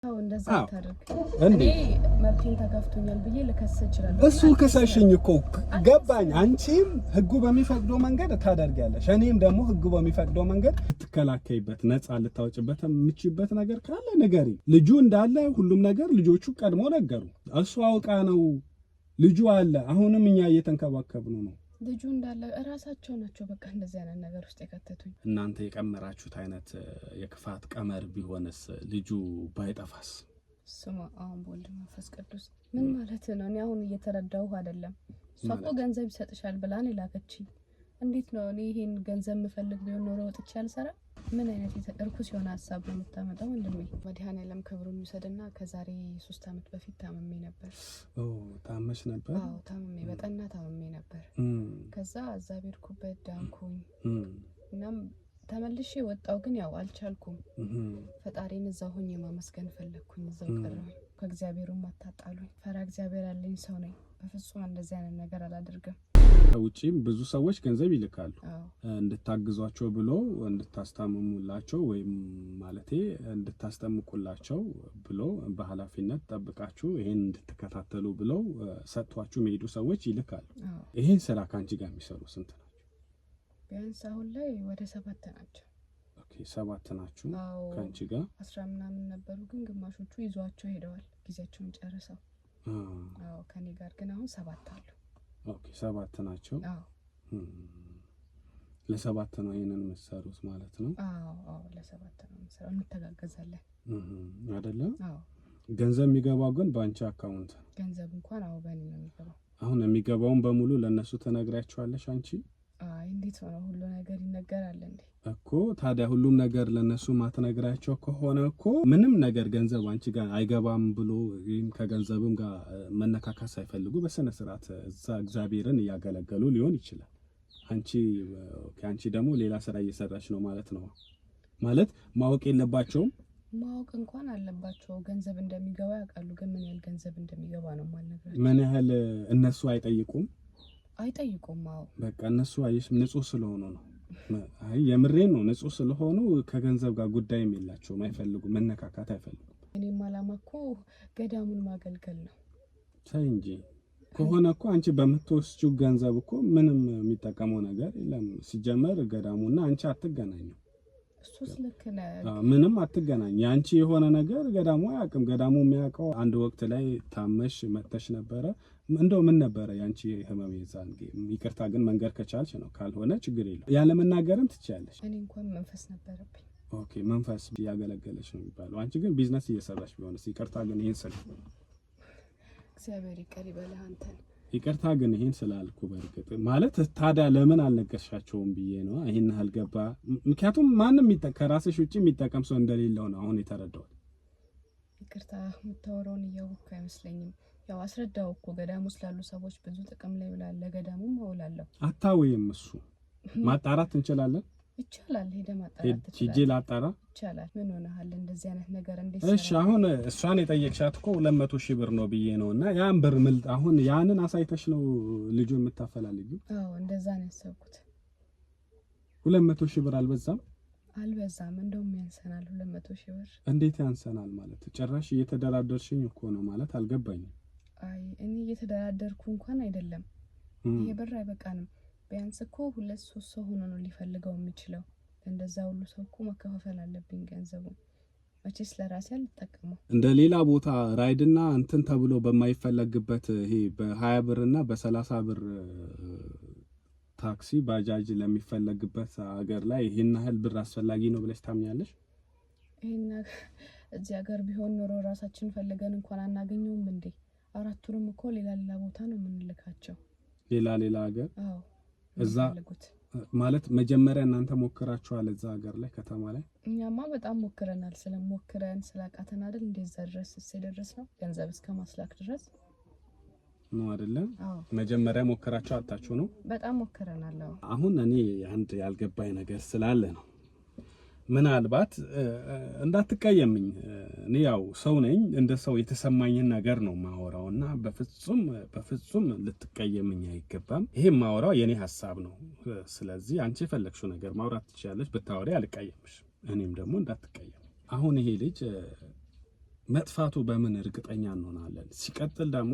አው እንደዛ ታርክ እኔ መብቴን ተከፍቶኛል ብዬ ልከስ ይችላል። እሱ ከሳሽኝ እኮ ገባኝ። አንቺም ህጉ በሚፈቅደው መንገድ ታደርጋለሽ፣ እኔም ደግሞ ህጉ በሚፈቅደው መንገድ ትከላከይበት ነፃ ልታወጭበት የምችበት ነገር ካለ ንገሪ። ልጁ እንዳለ ሁሉም ነገር ልጆቹ ቀድሞ ነገሩ። እሱ አውቃ ነው ልጁ አለ። አሁንም እኛ እየተንከባከብነው ነው። ልጁ እንዳለ እራሳቸው ናቸው በቃ እንደዚህ አይነት ነገር ውስጥ የከተቱኝ። እናንተ የቀመራችሁት አይነት የክፋት ቀመር ቢሆንስ ልጁ ባይጠፋስ? ስማ አሁን ወልድ መንፈስ ቅዱስ ምን ማለት ነው? እኔ አሁን እየተረዳሁ አይደለም። ሷቆ ገንዘብ ይሰጥሻል ብላን ይላከችኝ። እንዴት ነው እኔ ይሄን ገንዘብ የምፈልግ ቢሆን ኖሮ ወጥቼ አልሰራ? ምን አይነት እርኩስ የሆነ ሐሳብ ነው የምታመጣው? ወንድሜ መድኃኔዓለም ክብሩን ይውሰድና ከዛሬ 3 አመት በፊት ታመሜ ነበር። ታመሽ ነበር? አዎ ታመሜ በጠና ታመሜ ነበር። ከዛ እግዚአብሔር ኩበት ዳንኩኝ። እናም ተመልሼ ወጣው፣ ግን ያው አልቻልኩም። ፈጣሪን እዛው ሆኜ ማመስገን ፈለኩኝ። እዛው ቀረሁ። ከእግዚአብሔሩም አታጣሉኝ። ፈራ እግዚአብሔር ያለኝ ሰው ነኝ። በፍጹም እንደዚህ አይነት ነገር አላደርግም። ውጪም ብዙ ሰዎች ገንዘብ ይልካሉ እንድታግዟቸው ብሎ እንድታስታምሙላቸው ወይም ማለቴ እንድታስጠምቁላቸው ብሎ በኃላፊነት ጠብቃችሁ ይሄን እንድትከታተሉ ብሎ ሰጥቷችሁ የሚሄዱ ሰዎች ይልካሉ። ይሄን ስራ ካንቺ ጋር የሚሰሩ ስንት ናቸው? ቢያንስ አሁን ላይ ወደ 7 ናቸው። ኦኬ 7 ናችሁ ካንቺ ጋር 10 ምናምን ነበሩ፣ ግን ግማሾቹ ይዟቸው ሄደዋል ጊዜያቸውን ጨርሰው። አዎ ከኔ ጋር ግን አሁን 7 አሉ። ኦኬ 7 ናቸው። ለ7 ነው ይሄንን መስሩት ማለት ነው? አዎ ለ7 ነው መስራው። እንተጋገዛለን አይደለ? አዎ ገንዘብ የሚገባው ግን ባንቺ አካውንት ገንዘብ እንኳን አዎ በእኔ ነው የሚገባው። አሁን የሚገባውን በሙሉ ለነሱ ተነግራቸዋለሽ አንቺ? አይ እንዴት ነው ሁሉ ነገር ይነገራል እንዴ? እኮ ታዲያ ሁሉም ነገር ለነሱ ማትነግራቸው ከሆነ እኮ ምንም ነገር ገንዘብ አንቺ ጋር አይገባም ብሎ ከገንዘብም ጋር መነካካት ሳይፈልጉ በስነ ስርዓት እዛ እግዚአብሔርን እያገለገሉ ሊሆን ይችላል። አንቺ ደግሞ ሌላ ስራ እየሰራች ነው ማለት ነው። ማለት ማወቅ የለባቸውም? ማወቅ እንኳን አለባቸው። ገንዘብ እንደሚገባ ያውቃሉ፣ ግን ምን ያህል ገንዘብ እንደሚገባ ነው ማልነግራቸው። ምን ያህል እነሱ አይጠይቁም? አይጠይቁም። አዎ በቃ እነሱ አይሽ ንጹህ ስለሆኑ ነው። አይ የምሬን ነው። ንጹህ ስለሆኑ ከገንዘብ ጋር ጉዳይም የላቸውም። አይፈልጉም፣ መነካካት አይፈልጉም። እኔም አላማ እኮ ገዳሙን ማገልገል ነው። ሳይ እንጂ ከሆነ እኮ አንቺ በምትወስጂው ገንዘብ እኮ ምንም የሚጠቀመው ነገር የለም። ሲጀመር ገዳሙና አንቺ አትገናኙ። እሱስ ልክ ነህ። ምንም አትገናኝ። ያንቺ የሆነ ነገር ገዳሙ አያውቅም። ገዳሙ የሚያውቀው አንድ ወቅት ላይ ታመሽ መተሽ ነበረ። እንደው ምን ነበረ ያንቺ ህመም ይዛን? ይቅርታ ግን መንገር ከቻልሽ ነው፣ ካልሆነ ችግር የለም። ያለ መናገርም ትችያለሽ። እኔ እንኳን መንፈስ ነበረብኝ። ኦኬ መንፈስ ያገለገለሽ ነው የሚባለው። አንቺ ግን ቢዝነስ እየሰራሽ ቢሆንስ? ይቅርታ ግን ይሄን ስል እግዚአብሔር ይቅር ይበልህ አንተን። ይቅርታ ግን ይሄን ስላልኩ በርግጥ ማለት ታዲያ ለምን አልነገርሻቸውም ብዬ ነው። ይሄን አልገባ። ምክንያቱም ማንም ከራስሽ ውጪ የሚጠቀም ሰው እንደሌለው ነው አሁን የተረዳሁት። ይቅርታ የምታወራውን እያወቅኩ አይመስለኝም። ያው አስረዳው እኮ ገዳሙ ስላሉ ሰዎች ብዙ ጥቅም ላይ ይውላል። ለገዳሙም አውላለሁ። አታውይም? እሱ ማጣራት እንችላለን። ይቻላል። ሄደ ማጣራት ሂጂ ላጣራ ይቻላል። ምን ሆነሃል? እንደዚህ አይነት ነገር እንዴት? እሺ አሁን እሷን የጠየቅሻት እኮ 200,000 ብር ነው ብዬ ነውና ያን ብር አሁን ያንን አሳይተሽ ነው ልጁ የምታፈላልጊው? አዎ እንደዛ ነው ያሰብኩት። 200,000 ብር አልበዛም? አልበዛም፣ እንደውም ያንሰናል 200,000 ብር። እንዴት ያንሰናል ማለት? ጭራሽ እየተደራደርሽኝ እኮ ነው ማለት አልገባኝም። አይ እኔ እየተደራደርኩ እንኳን አይደለም። ይሄ ብር አይበቃንም። ቢያንስ እኮ 2-3 ሰው ሆኖ ነው ሊፈልገው የሚችለው። እንደዛ ሁሉ ሰው እኮ መከፋፈል አለብኝ ገንዘቡን። መቼስ ለራሴ አልተጠቀመው። እንደ ሌላ ቦታ ራይድና እንትን ተብሎ በማይፈለግበት ይሄ በ20 ብርና በ30 ብር ታክሲ ባጃጅ ለሚፈለግበት ሀገር ላይ ይሄን ያህል ብር አስፈላጊ ነው ብለሽ ታምኛለሽ? ይሄን እዚህ ሀገር ቢሆን ኖሮ ራሳችን ፈልገን እንኳን አናገኘውም እንዴ? 4ቱንም እኮ ሌላ ቦታ ነው የምንልካቸው። ሌላ ሀገር? አዎ እዛ ማለት መጀመሪያ እናንተ ሞክራችኋል እዛ ሀገር ላይ ከተማ ላይ? እኛማ በጣም ሞክረናል። ስለሞክረን ስላቃተን አይደል እንደዛ ድረስ ነው ገንዘብ እስከ ማስላክ ድረስ ነው አይደለም? መጀመሪያ ሞክራችሁ አጣችሁ ነው? በጣም ሞክረናል። አሁን እኔ አንድ ያልገባኝ ነገር ስላለ ነው። ምናልባት እንዳትቀየምኝ፣ እኔ ያው ሰው ነኝ፣ እንደ ሰው የተሰማኝን ነገር ነው ማወራውና በፍጹም ልትቀየምኝ አይገባም። ይሄ ማወራው የኔ ሐሳብ ነው። ስለዚህ አንቺ የፈለግሽው ነገር ማውራት ትችያለሽ፣ ብታወሪ አልቀየምሽ። እኔም ደግሞ እንዳትቀየም። አሁን ይሄ ልጅ መጥፋቱ በምን እርግጠኛ እንሆናለን? ሲቀጥል ደግሞ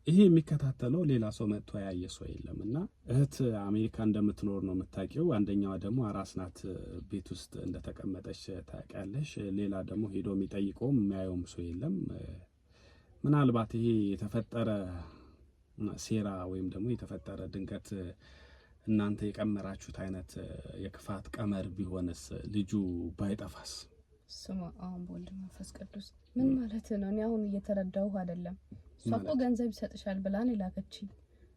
ይሄ የሚከታተለው ሌላ ሰው መጥቶ ያየ ሰው የለምና እህት አሜሪካ እንደምትኖር ነው የምታውቂው። አንደኛዋ ደግሞ አራስ ናት፣ ቤት ውስጥ እንደተቀመጠች ታውቂያለሽ። ሌላ ደግሞ ሄዶ የሚጠይቀውም የሚያየውም ሰው የለም። ምናልባት ይሄ የተፈጠረ ሴራ ወይም ደግሞ የተፈጠረ ድንገት እናንተ የቀመራችሁት አይነት የክፋት ቀመር ቢሆንስ? ልጁ ባይጠፋስ? ስማ አሁን በወልድ መንፈስ ቅዱስ ምን ማለት ነው? እኔ አሁን እየተረዳሁ አይደለም። እሷ እኮ ገንዘብ ይሰጥሻል ብላን የላከችኝ።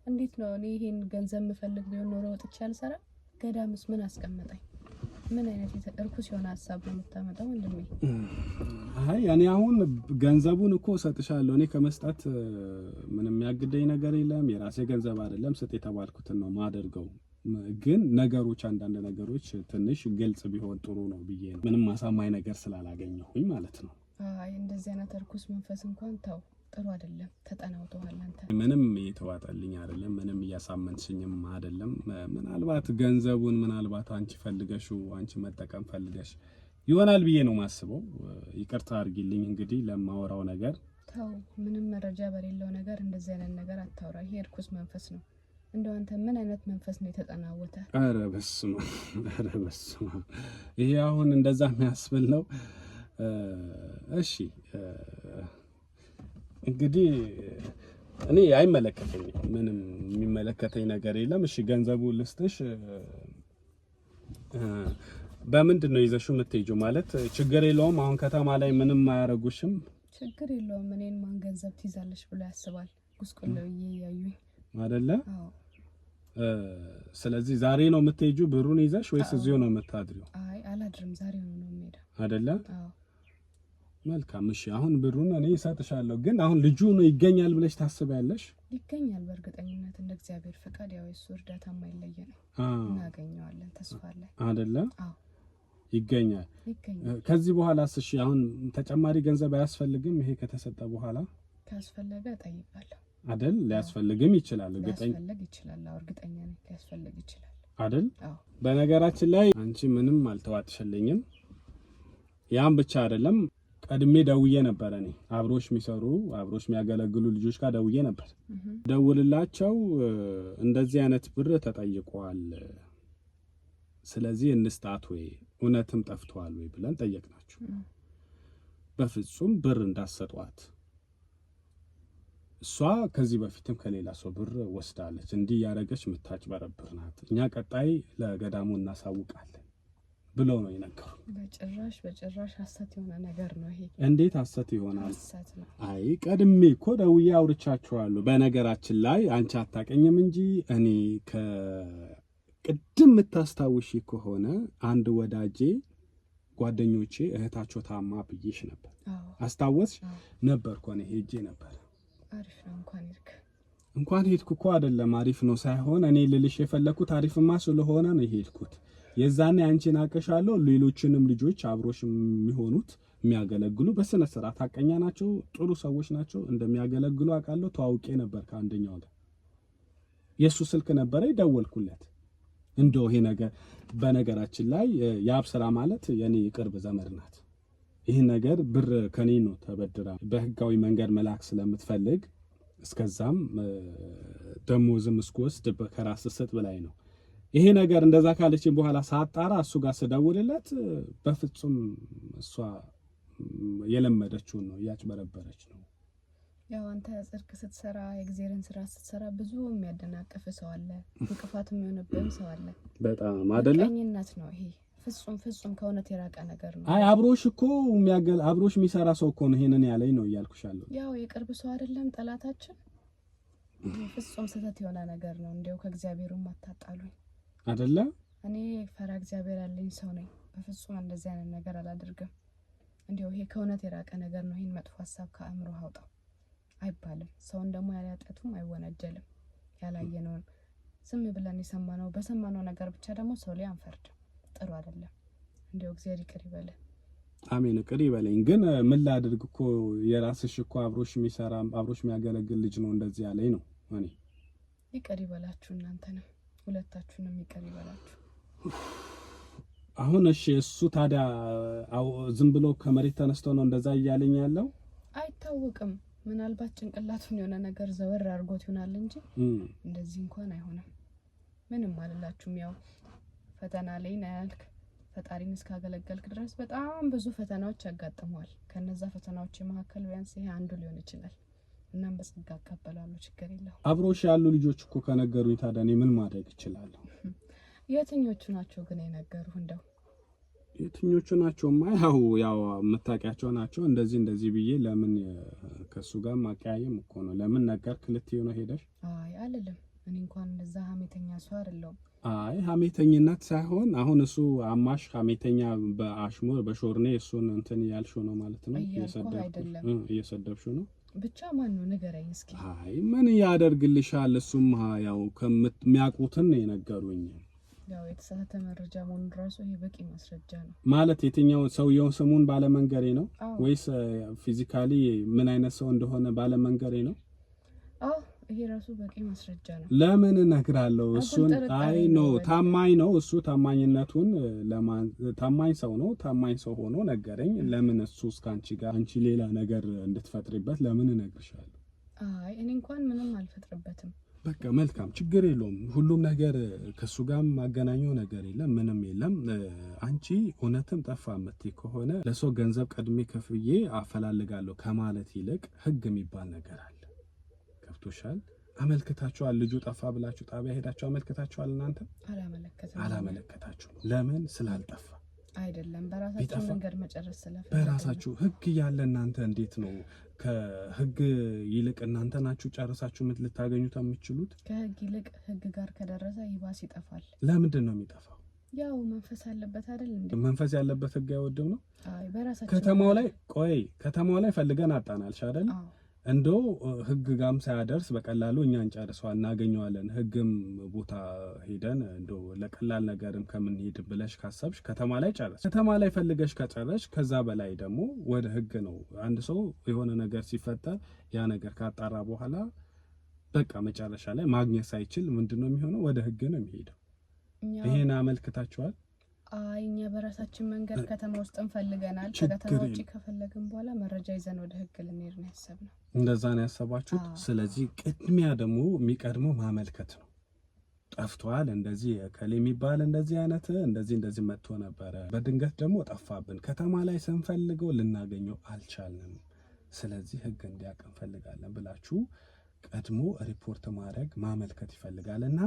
እንዴት ነው እኔ ይሄን ገንዘብ የምፈልግ ቢሆን ኖሮ ወጥቼ አልሰራ? ገዳምስ ምን አስቀመጠኝ? ምን አይነት እርኩስ የሆነ ሀሳብ ነው የምታመጣው ወንድሜ? አይ እኔ አሁን ገንዘቡን እኮ ሰጥሻለሁ። እኔ ከመስጠት ምንም የሚያግደኝ ነገር የለም። የራሴ ገንዘብ አይደለም፣ ስጥ የተባልኩትን ነው ማደርገው። ግን ነገሮች አንዳንድ ነገሮች ትንሽ ግልጽ ቢሆን ጥሩ ነው ብዬ ነው። ምንም ማሳማኝ ነገር ስላላገኘሁኝ ማለት ነው። አይ እንደዚህ አይነት እርኩስ መንፈስ እንኳን ተው፣ ጥሩ አይደለም። ተጠናውተዋል አንተ። ምንም እየተዋጠልኝ አይደለም፣ ምንም እያሳመንሽኝም አይደለም። ምናልባት ገንዘቡን ምናልባት አንቺ ፈልገሽው አንቺ መጠቀም ፈልገሽ ይሆናል ብዬ ነው ማስበው። ይቅርታ አድርጊልኝ እንግዲህ ለማወራው ነገር። ተው፣ ምንም መረጃ በሌለው ነገር እንደዚህ አይነት ነገር አታውራ። ይሄ እርኩስ መንፈስ ነው። እንደው አንተ ምን አይነት መንፈስ ነው የተጠናወተ? ኧረ በስመ አብ። ይሄ አሁን እንደዛ የሚያስብል ነው? እሺ እንግዲህ እኔ አይመለከተኝም፣ ምንም የሚመለከተኝ ነገር የለም። እሺ ገንዘቡ ልስጥሽ። በምንድን ነው ይዘሽው የምትሄጂው? ማለት ችግር የለውም አሁን ከተማ ላይ ምንም አያረጉሽም? ችግር የለውም። እኔን ማን ገንዘብ ትይዛለሽ ብሎ ያስባል? ጉስቁልዬ ያዩኝ አይደለ? ስለዚህ ዛሬ ነው የምትሄጂው ብሩን ይዘሽ ወይስ እዚሁ ነው የምታድሪው? አይ አላድርም፣ ዛሬ ነው የምሄደው። አይደለ? መልካም እሺ፣ አሁን ብሩን እኔ እሰጥሻለሁ። ግን አሁን ልጁ ነው ይገኛል ብለሽ ታስቢያለሽ? ይገኛል በእርግጠኝነት እንደ እግዚአብሔር ፈቃድ። ያው የሱ እርዳታ የማይለየ ነው። እናገኘዋለን፣ ተስፋ አለን። አይደለ? አዎ ይገኛል። ከዚህ በኋላስ? እሺ አሁን ተጨማሪ ገንዘብ አያስፈልግም? ይሄ ከተሰጠ በኋላ ካስፈለገ እጠይቃለሁ። አይደል? ሊያስፈልግም ይችላል። እርግጠኛ እርግጠኛ ነኝ ሊያስፈልግ ይችላል። አይደል? በነገራችን ላይ አንቺ ምንም አልተዋጥሽልኝም። ያም ብቻ አይደለም፣ ቀድሜ ደውዬ ነበር። እኔ አብሮሽ የሚያገለግሉ ልጆች ጋር ደውዬ ነበር። ደውልላቸው እንደዚህ አይነት ብር ተጠይቋል፣ ስለዚህ እንስጣት ወይ እውነትም ጠፍቷል ወይ ብለን ጠየቅናቸው። በፍጹም ብር እንዳሰጧት፣ እሷ ከዚህ በፊትም ከሌላ ሰው ብር ወስዳለች፣ እንዲህ ያረገች ምታጭበረብር ናት፣ እኛ ቀጣይ ለገዳሙ እናሳውቃለን ብሎ ነው የነገሩ። በጭራሽ ሐሰት የሆነ ነገር ነው ይሄ። እንዴት ሐሰት ይሆናል? ሐሰት ነው። አይ ቀድሜ እኮ ደውዬ አውርቻቸዋለሁ። በነገራችን ላይ አንቺ አታቀኝም እንጂ እኔ ቅድም የምታስታውሺ ከሆነ አንድ ወዳጄ ጓደኞቼ እህታቸው ታማ ብዬሽ ነበር። አስታወስሽ? ነበርኩ እኔ ሄጄ ነበር። አሪፍ ነው። እንኳን ሄድኩ እኮ አይደለም አሪፍ ነው ሳይሆን እኔ ልልሽ የፈለኩት አሪፍማ ስለሆነ ነው የሄድኩት። የዛኔ አንቺን አቀሻለሁ፣ ሌሎችንም ልጆች አብሮሽ የሚሆኑት የሚያገለግሉ በስነ ስርዓት ሐቀኛ ናቸው፣ ጥሩ ሰዎች ናቸው፣ እንደሚያገለግሉ አውቃለሁ። ተዋውቄ ነበር ከአንደኛው ጋር። የሱ ስልክ ነበረ፣ ደወልኩለት። እንደው ይሄ ነገር በነገራችን ላይ የአብስራ ማለት የኔ ቅርብ ዘመድ ናት። ይሄ ነገር ብር ከኔ ነው ተበድራ በህጋዊ መንገድ መላክ ስለምትፈልግ እስከዛም ደሞዝም እስከወስድ ከራስ ስጥ ብላይ ነው። ይሄ ነገር እንደዛ ካለችኝ በኋላ ሳጣራ እሱ ጋር ስደውልለት በፍጹም እሷ የለመደችውን ነው እያጭበረበረች ነው። ያው አንተ ጽድቅ ስትሰራ የእግዚአብሔርን ስራ ስትሰራ ብዙ የሚያደናቅፍ ሰው አለ፣ እንቅፋት የሚሆንብህም ሰው አለ። በጣም አይደለ? ቀኝነት ነው ይሄ። ፍጹም ከእውነት የራቀ ነገር ነው። አይ አብሮሽ የሚሰራ ሰው እኮ ነው ይሄንን ያለኝ ነው እያልኩሻለሁ። ያው የቅርብ ሰው አይደለም ጠላታችን። ፍጹም ስህተት የሆነ ነገር ነው። እንዲያው ከእግዚአብሔሩም አታጣሉኝ አይደለ? እኔ ፈራ እግዚአብሔር ያለኝ ሰው ነኝ። በፍጹም እንደዚህ አይነት ነገር አላደርግም። እንዲያው ይሄ ከእውነት የራቀ ነገር ነው። ይሄን መጥፎ ሀሳብ ከአእምሮ አውጣው አይባልም። ሰውን ደግሞ ያለ ኃጢአቱም አይወነጀልም። ያላየነውን ዝም ብለን በሰማነው ነገር ብቻ ደግሞ ሰው ላይ አንፈርድም። ጥሩ አይደለም። እንዲያው እግዚአብሔር ይቅር ይበለ። አሜን። ይቅር ይበለኝ። ግን ምን ላድርግ እኮ የራስሽ እኮ አብሮሽ የሚያገለግል ልጅ ነው እንደዚህ ያለኝ ነው። እኔ ይቅር ይበላችሁ፣ እናንተንም ሁለታችሁንም ይቅር ይበላችሁ። አሁን እሺ እሱ ታዲያ ዝም ብሎ ከመሬት ተነስቶ ነው እንደዛ እያለኝ ያለው? አይታወቅም። ምናልባት ጭንቅላቱን የሆነ ነገር ዘወር አድርጎት ይሆናል እንጂ እንደዚህ እንኳን አይሆንም። ምንም አልላችሁም። ያው ፈተና ላይ ነው ያልክ፣ ፈጣሪን እስካገለገልክ ድረስ በጣም ብዙ ፈተናዎች ያጋጥመዋል። ከነዛ ፈተናዎች መካከል ቢያንስ ይሄ አንዱ ሊሆን ይችላል። እናም በጸጋ አቀበላለሁ፣ ችግር የለውም። አብሮሽ ያሉ ልጆች እኮ ከነገሩኝ ታዲያ እኔ ምን ማድረግ እችላለሁ? የትኞቹ ናቸው ግን የነገሩህ? እንደው የትኞቹ ናቸው? ያው የምታውቂያቸው ናቸው። እንደዚህ ብዬ ለምን ከሱ ጋር ማቀያየም እኮ ነው። ለምን ነገርክ ልትይው ነው ሄደሽ? አይ አልልም። እኔ እንኳን እንደዛ ሀሜተኛ ሰው አይደለሁም። አይ ሀሜተኝነት ሳይሆን አሁን እሱ አማሽ ሀሜተኛ በአሽሙር በሾርኔ እሱን እንትን ያልሽው ነው ማለት ነው። እየሰደብሽው ነው። ብቻ ማን ነው ንገረኝ እስኪ። አይ ምን ያደርግልሻል? እሱም ያው ከሚያውቁትን ነው የነገሩኝ። ያው የተሳሳተ መረጃ መሆኑን ራሱ ይሄ በቂ ማስረጃ ነው ማለት። የትኛው ሰውየው ስሙን ባለመንገሬ ነው ወይስ ፊዚካሊ ምን አይነት ሰው እንደሆነ ባለመንገሬ ነው? አዎ ይሄ ራሱ በቂ ማስረጃ ነው። ለምን እነግራለሁ? እሱን አይ ነው ታማኝ ነው እሱ። ታማኝነቱን ታማኝ ሰው ነው። ታማኝ ሰው ሆኖ ነገረኝ። ለምን እሱ እስካንቺ ጋር አንቺ ሌላ ነገር እንድትፈጥሪበት ለምን እነግርሻለሁ? አይ እኔ እንኳን ምንም አልፈጥርበትም። በቃ መልካም፣ ችግር የለውም። ሁሉም ነገር ከሱ ጋር ማገናኘው ነገር የለም፣ ምንም የለም። አንቺ እውነትም ጠፋ የምትይ ከሆነ ለሰው ገንዘብ ቀድሜ ከፍዬ አፈላልጋለሁ ከማለት ይልቅ ህግ የሚባል ነገር አለ። ገብቶሻል? አመልክታችኋል? ልጁ ጠፋ ብላችሁ ጣቢያ ሄዳችሁ አመልክታችኋል? እናንተ አላመለከታችሁም። ለምን? ስላልጠፋ አይደለም፣ በራሳችሁ መንገድ መጨረስ ስለፈለጉ። በራሳችሁ ህግ ያለ እናንተ እንዴት ነው ከህግ ይልቅ እናንተ ናችሁ ጨርሳችሁ ልታገኙት የምትችሉት? ከህግ ይልቅ ህግ ጋር ከደረሰ ይባስ ይጠፋል። ለምንድን ነው የሚጠፋው? ያው መንፈስ ያለበት አይደል እንዴ? መንፈስ ያለበት ህግ አይወድም ነው። አይ በራሳችሁ ከተማው ላይ ፈልገን አጣናልሽ አይደል? እንደው ህግ ጋም ሳያደርስ በቀላሉ እኛን ጨርሰዋል እናገኘዋለን። ህግም ቦታ ሄደን እንደው ለቀላል ነገርም ከምንሄድ ብለሽ ካሰብሽ ከተማ ላይ ጨርስ። ከተማ ላይ ፈልገሽ ከጨረሽ ከዛ በላይ ደግሞ ወደ ህግ ነው። አንድ ሰው የሆነ ነገር ሲፈጠር ያ ነገር ካጣራ በኋላ በቃ መጨረሻ ላይ ማግኘት ሳይችል ምንድነው የሚሆነው? ወደ ህግ ነው የሚሄደው። ይሄን አመልክታችኋል? አይ እኛ በራሳችን መንገድ ከተማ ውስጥ እንፈልገናል። ከከተማ ውጪ ከፈለግን በኋላ መረጃ ይዘን ወደ ህግ ልንሄድ ነው ያሰብነው። እንደዛ ነው ያሰባችሁት? ስለዚህ ቅድሚያ ደግሞ የሚቀድመው ማመልከት ነው። ጠፍቷል፣ እንደዚህ ከሌ የሚባል እንደዚህ አይነት እንደዚህ መጥቶ ነበረ፣ በድንገት ደግሞ ጠፋብን፣ ከተማ ላይ ስንፈልገው ልናገኘው አልቻልንም፣ ስለዚህ ህግ እንዲያውቅ እንፈልጋለን ብላችሁ ቀድሞ ሪፖርት ማድረግ ማመልከት ይፈልጋልና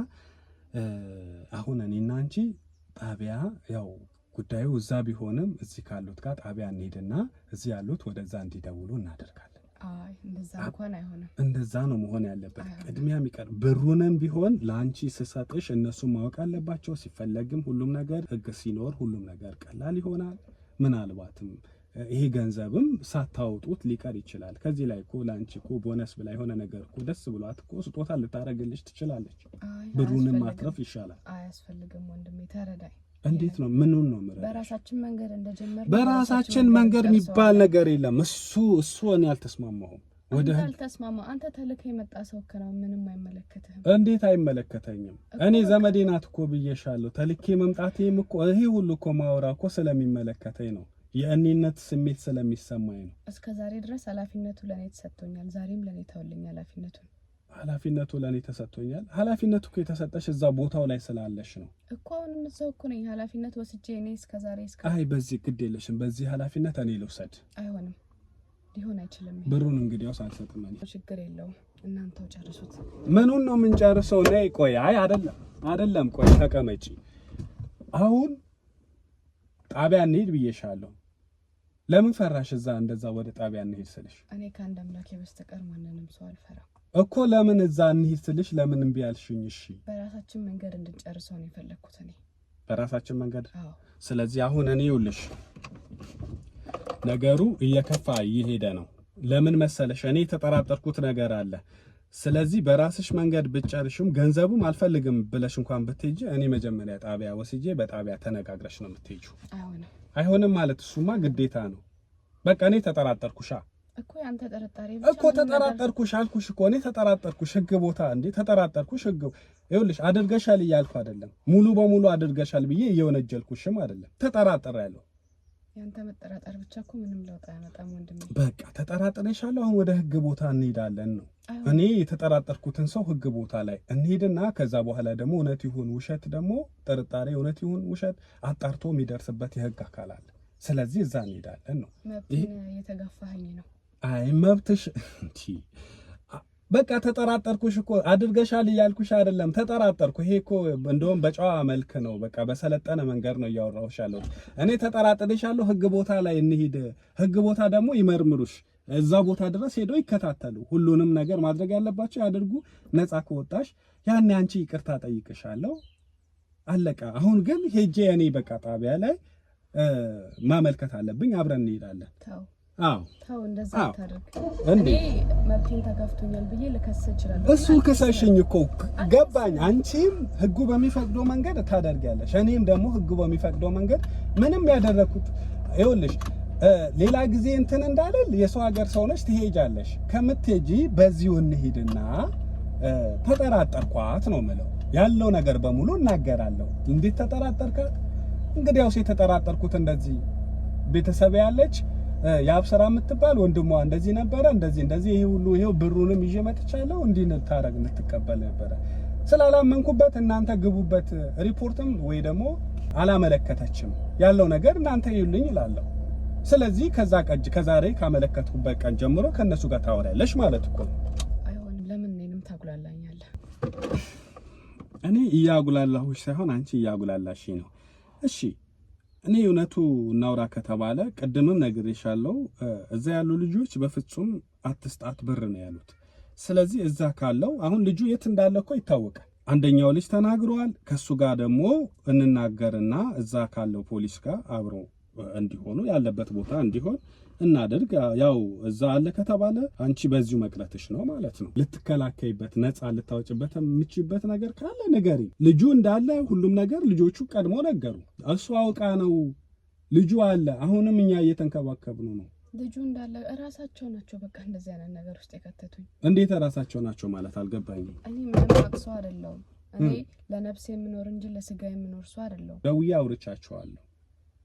አሁን እኔና አንቺ ጣቢያ ያው ጉዳዩ እዛ ቢሆንም እዚህ ካሉት ጋር ጣቢያ እንሄድና እዚህ ያሉት ወደዛ እንዲደውሉ እናደርጋለን። አይ እንደዛ እንኳን አይሆንም። እንደዛ ነው መሆን ያለበት። ቅድሚያ የሚቀርብ ብሩንም ቢሆን ላንቺ ስሰጥሽ እነሱ ማወቅ አለባቸው። ሲፈለግም ሁሉም ነገር ህግ ሲኖር ሁሉም ነገር ቀላል ይሆናል። ምናልባትም ይሄ ገንዘብም ሳታውጡት ሊቀር ይችላል። ከዚህ ላይ እኮ ላንቺ እኮ ቦነስ ብላ የሆነ ነገር እኮ ደስ ብሏት እኮ ስጦታ ልታረግልሽ ትችላለች። ብሩንም ማትረፍ ይሻላል። አያስፈልግም ወንድሜ ተረዳይ። እንዴት ነው? ምኑን ነው ምረዳ? በራሳችን መንገድ እንደጀመረ በራሳችን መንገድ የሚባል ነገር የለም። እሱ እኔ አልተስማማሁም። ወደ አልተስማማ አንተ ተልከህ የመጣ ሰው ከና ምንም አይመለከትህም። እንዴት አይመለከተኝም? እኔ ዘመዴ ናት እኮ ብዬሻለሁ። ተልኬ መምጣቴም እኮ ይሄ ሁሉ እኮ ማውራ እኮ ስለሚመለከተኝ ነው። የእኔነት ስሜት ስለሚሰማኝ ነው። እስከ ዛሬ ድረስ ኃላፊነቱ ለኔ ተሰጥቶኛል። ዛሬም ለኔ ተወልኝ ኃላፊነቱ ለኔ ተሰጥቶኛል። ኃላፊነቱ እኮ የተሰጠሽ እዛ ቦታው ላይ ስላለሽ ነው እኮ። አሁንም እዛው እኮ ነኝ። ኃላፊነት ወስጄ እኔ እስከ ዛሬ አይ በዚህ ግድ የለሽም። በዚህ ኃላፊነት እኔ ልውሰድ። አይሆንም፣ ሊሆን አይችልም። ብሩን እንግዲያው ሳልሰጥም እኔ ችግር የለውም። እናንተው ጨርሱት። ምኑን ነው የምንጨርሰው? ነይ ቆይ። አይ አይደለም ቆይ ተቀመጪ። አሁን ጣቢያ እንሂድ ብዬሻለሁ። ለምን ፈራሽ? እዛ እንደዛ ወደ ጣቢያ እንሂድ ስልሽ እኔ ከአንድ አምላኬ በስተቀር ማንንም ሰው አልፈራም እኮ። ለምን እዛ እንሂድ ስልሽ ለምን እምቢ አልሽኝ? እሺ በራሳችን መንገድ እንድንጨርሰው ነው የፈለኩት እኔ። በራሳችን መንገድ? አዎ። ስለዚህ አሁን እኔ ይኸውልሽ ነገሩ እየከፋ እየሄደ ነው። ለምን መሰለሽ እኔ የተጠራጠርኩት ነገር አለ። ስለዚህ በራስሽ መንገድ ብትጨርሽም ገንዘቡም አልፈልግም ብለሽ እንኳን ብትሄጂ እኔ መጀመሪያ ጣቢያ ወስጄ በጣቢያ ተነጋግረሽ ነው የምትሄጂው። አይሆንም ማለት እሱማ ግዴታ ነው። በቃ እኔ ተጠራጠርኩሻ። እኮ ያንተ ተጠራጣሪ እኮ ተጠራጠርኩሽ አልኩሽ እኮ እኔ ተጠራጠርኩሽ ህግ ቦታ እንዴ ተጠራጠርኩሽ ህግ ይኸውልሽ አድርገሻል እያልኩ አይደለም ሙሉ በሙሉ አድርገሻል ብዬ እየወነጀልኩሽም አይደለም ተጠራጠራለሁ ያንተ መጠራጠር ብቻ እኮ ምንም ለውጥ አያመጣም ወንድሜ በቃ ተጠራጥረሻለሁ አሁን ወደ ህግ ቦታ እንሄዳለን ነው እኔ የተጠራጠርኩትን ሰው ህግ ቦታ ላይ እንሄድና ከዛ በኋላ ደግሞ እውነት ይሁን ውሸት ደግሞ ጥርጣሬ እውነት ይሁን ውሸት አጣርቶ የሚደርስበት የህግ አካል አለ ስለዚህ እዛ እንሄዳለን ነው ይሄ የተጋፋኸኝ ነው አይ መብትሽ እንጂ በቃ ተጠራጠርኩሽ እኮ አድርገሻል እያልኩሽ አይደለም ተጠራጠርኩ ይሄ እኮ እንደውም በጨዋ መልክ ነው በቃ በሰለጠነ መንገድ ነው ያወራሁሽ ያለው እኔ ተጠራጥሬሻለሁ ህግ ቦታ ላይ እንሂድ ህግ ቦታ ደግሞ ይመርምሩሽ እዛ ቦታ ድረስ ሄደው ይከታተሉ ሁሉንም ነገር ማድረግ ያለባቸው ያድርጉ ነፃ ከወጣሽ ያኔ አንቺ ይቅርታ ጠይቅሻለሁ አለቃ አሁን ግን ሄጄ እኔ በቃ ጣቢያ ላይ ማመልከት አለብኝ አብረን እንሄዳለን ታው እንደዛ ታደርግ እኔ መብቴን ተጋፍቶኛል ብዬ ልከስ እችላለሁ እሱ ከሳሽኝ እኮ ገባኝ አንቺም ህጉ በሚፈቅደው መንገድ ታደርጊያለሽ እኔም ደግሞ ህጉ በሚፈቅደው መንገድ ምንም ያደረኩት ይኸውልሽ ሌላ ጊዜ እንትን እንዳልል የሰው ሀገር ሰው ነሽ ትሄጃለሽ ከምትሄጂ በዚሁ እንሂድና ተጠራጠርኳት ነው የምለው ያለው ነገር በሙሉ እናገራለሁ እንዴት ተጠራጠርካት እንግዲህ ያው የተጠራጠርኩት እንደዚህ ቤተሰብ ያለች ያብሰራ የምትባል ወንድሟ እንደዚህ ነበረ እንደዚህ ይሄ ሁሉ ይሄው ብሩንም ይዤ መጥቻለሁ እንዲህ እንታረግ እንድትቀበል ነበረ ስላላመንኩበት እናንተ ግቡበት ሪፖርትም ወይ ደግሞ አላመለከተችም ያለው ነገር እናንተ ይሉኝ ይላልው ስለዚህ ከዛሬ ካመለከትኩበት ቀን ጀምሮ ከነሱ ጋር ታወራለሽ ማለት እኮ አይሆንም ለምን እኔንም ታጉላላኛለህ እኔ እያጉላላሁሽ ሳይሆን አንቺ እያጉላላሽ ነው እሺ እኔ እውነቱ እናውራ ከተባለ ቀደምም ነግሬሻለሁ እዛ ያሉ ልጆች በፍጹም አትስጣት ብር ነው ያሉት ስለዚህ እዛ ካለው አሁን ልጁ የት እንዳለ እኮ ይታወቃል አንደኛው ልጅ ተናግሯል ከሱ ጋር ደግሞ እንናገርና እዛ ካለው ፖሊስ ጋር አብሮ እንዲሆኑ ያለበት ቦታ እንዲሆን እናደርግ ያው እዛ አለ ከተባለ አንቺ በዚሁ መቅረትሽ ነው ማለት ነው ልትከላከይበት ነፃ ልታወጭበት የምትችይበት ነገር ካለ ንገሪ ልጁ እንዳለ ሁሉም ነገር ልጆቹ ቀድሞ ነገሩ እሱ አውቃ ነው ልጁ አለ አሁንም እኛ እየተንከባከብነው ነው ልጁ እንዳለ ራሳቸው ናቸው በቃ እንደዚህ አይነት ነገር ውስጥ የከተቱኝ እንዴት ራሳቸው ናቸው ማለት አልገባኝም እኔ ምንም አቅሰው አይደለም እኔ ለነፍሴ የምኖር እንጂ ለስጋ የምኖር ሰው አይደለም ደውዬ አውርቻቸዋለሁ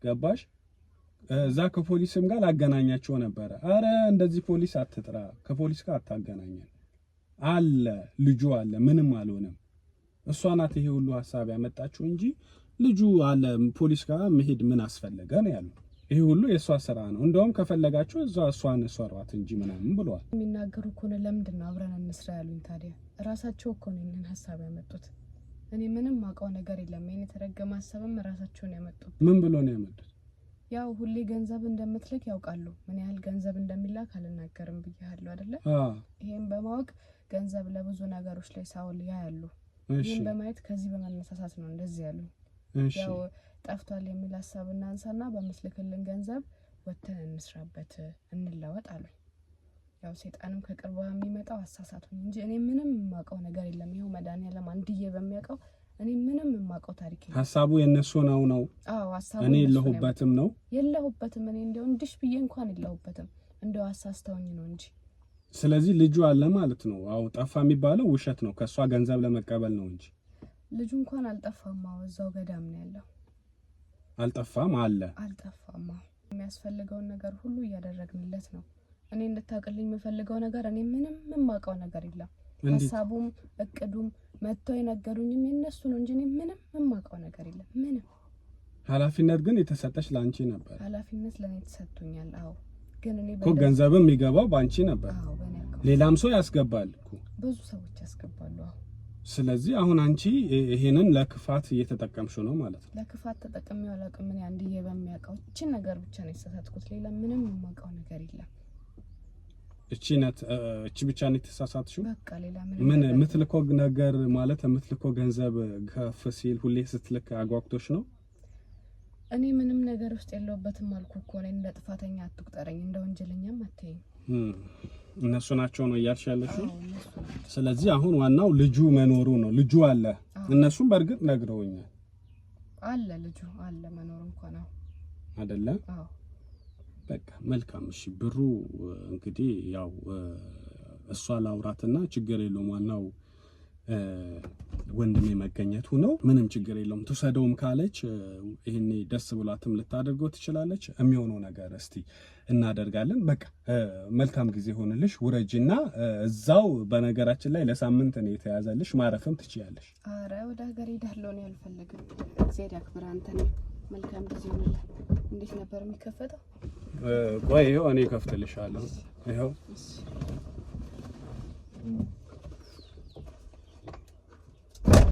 ገባሽ እዛ ከፖሊስም ጋር ላገናኛቸው ነበር አረ እንደዚህ ፖሊስ አትጥራ ከፖሊስ ጋር አታገናኘን አለ ልጁ አለ ምንም አልሆነም እሷ ናት ይሄ ሁሉ ሐሳብ ያመጣችው እንጂ ልጁ አለ ፖሊስ ጋር መሄድ ምን አስፈልገ ነው ያለው ይሄ ሁሉ የሷ ስራ ነው እንደውም ከፈለጋችሁ እሷን ሰሯት እንጂ ምናምን ብለዋል የሚናገሩ እኮ ነው ለምንድን ነው አብረን እንስራ ያሉኝ ታዲያ ራሳቸው እኮ ነው ይሄን ሐሳብ ያመጡት እኔ ምንም ማውቀው ነገር የለም እኔ ተረገመ ሐሳብም ራሳቸው ነው ያመጡት ምን ብሎ ነው ያመጡት ያው ሁሌ ገንዘብ እንደምትልክ ያውቃሉ ምን ያህል ገንዘብ እንደሚላክ አልናገርም ብያለሁ አይደለ ይሄን በማወቅ ገንዘብ ለብዙ ነገሮች ላይ ሳውል ያያሉ ይሄን በማየት ከዚህ በመነሳሳት ነው እንደዚህ ያሉ ያው ጠፍቷል የሚል ሐሳብና አንሳና በመስልክልን ገንዘብ ወተን እንስራበት እንለወጥ አሉ ያው ሰይጣንም ከቅርቡ የሚመጣው አሳሳቱን እንጂ እኔ ምንም የማውቀው ነገር የለም ይሄው መድኃኒዓለም አንድዬ በሚያውቀው እኔ ምንም የማውቀው ታሪክ የለም ሐሳቡ የነሱ ነው አዎ ሐሳቡ እኔ የለሁበትም ነው የለሁበትም እኔ እንደው እንድሽ ብዬ እንኳን የለሁበትም እንደው አሳስተውኝ ነው እንጂ ስለዚህ ልጁ አለ ማለት ነው አው ጠፋ የሚባለው ውሸት ነው ከሷ ገንዘብ ለመቀበል ነው እንጂ ልጁ እንኳን አልጠፋም አወዛው ገዳም ነው ያለው አልጠፋም የሚያስፈልገውን ነገር ሁሉ እያደረግንለት ነው እኔ እንድታቀልኝ የምፈልገው ነገር እኔ ምንም የማውቀው ነገር የለም ሐሳቡም እቅዱም መጥቶ የነገሩኝም የነሱ ነው እንጂ እኔ ምንም የማውቀው ነገር የለም ምንም ኃላፊነት ግን የተሰጠሽ ላንቺ ነበር ኃላፊነት ለኔ ተሰጥቶኛል አዎ ግን እኔ እኮ ገንዘብም የሚገባው ባንቺ ነበር አዎ በእኔ ሌላም ሰው ያስገባል እኮ ብዙ ሰዎች ያስገባሉ አዎ ስለዚህ አሁን አንቺ ይሄንን ለክፋት እየተጠቀምሽው ነው ማለት ነው ለክፋት ተጠቅሜው አላውቅም እኔ አንድዬ በሚያውቀው እቺን ነገር ብቻ ነው የተሳሳትኩት ሌላ ምንም የማውቀው ነገር የለም እቺ ብቻ ነው የተሳሳትሽው በቃ ሌላ ምን የምትልከው ነገር ማለት የምትልከው ገንዘብ ከፍ ሲል ሁሌ ስትልክ አጓግቶሽ ነው እኔ ምንም ነገር ውስጥ የለውበትም አልኩ እኮ እኔ እንደ ጥፋተኛ አትቁጠረኝ እንደ ወንጀለኛም አትይኝ እነሱ ናቸው ነው እያልሽ ያለሽው ስለዚህ አሁን ዋናው ልጁ መኖሩ ነው ልጁ አለ እነሱም በርግጥ ነግረውኛል አለ ልጁ አለ መኖሩ እንኳን ነው አይደለ በቃ መልካም እሺ። ብሩ እንግዲህ ያው እሷ ላውራትና ችግር የለውም ዋናው ወንድሜ መገኘቱ ነው። ምንም ችግር የለውም። ትውሰደውም ካለች ይሄኔ ደስ ብሏትም ልታደርገው ትችላለች። የሚሆነው ነገር እስቲ እናደርጋለን። በቃ መልካም ጊዜ ሆነልሽ። ውረጂና እዛው በነገራችን ላይ ለሳምንት ነው የተያዘልሽ፣ ማረፍም ትችያለሽ። አረ ወደ ሀገር ሄዳለሁ ነው ያልፈልግም። እግዚአብሔር ያክብር። አንተ ነው መልካም ጊዜ ሆነልህ። እንዴት ነበር የሚከፈተው? ቆይ ይኸው እኔ ከፍትልሻለሁ። ይኸው